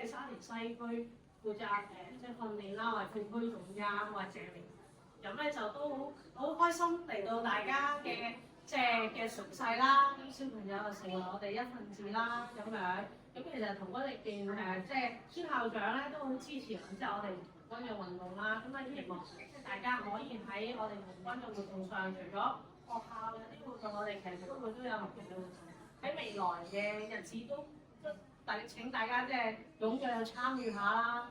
係沙田西區負責即係訓練啦，或者區總監或者嚟，咁咧就都好開心嚟到大家嘅即係嘅熟悉啦，咁小朋友就成為我哋一份子啦咁樣。咁其實同我哋見即係孫校長咧都好支持即係我哋童軍嘅運動啦。咁啊希望即係大家可以喺我哋童軍嘅活動上，除咗學校有啲活動，我哋其實都會都有學嘅活動。喺未來嘅日子都請大家即係踴躍參與下啦。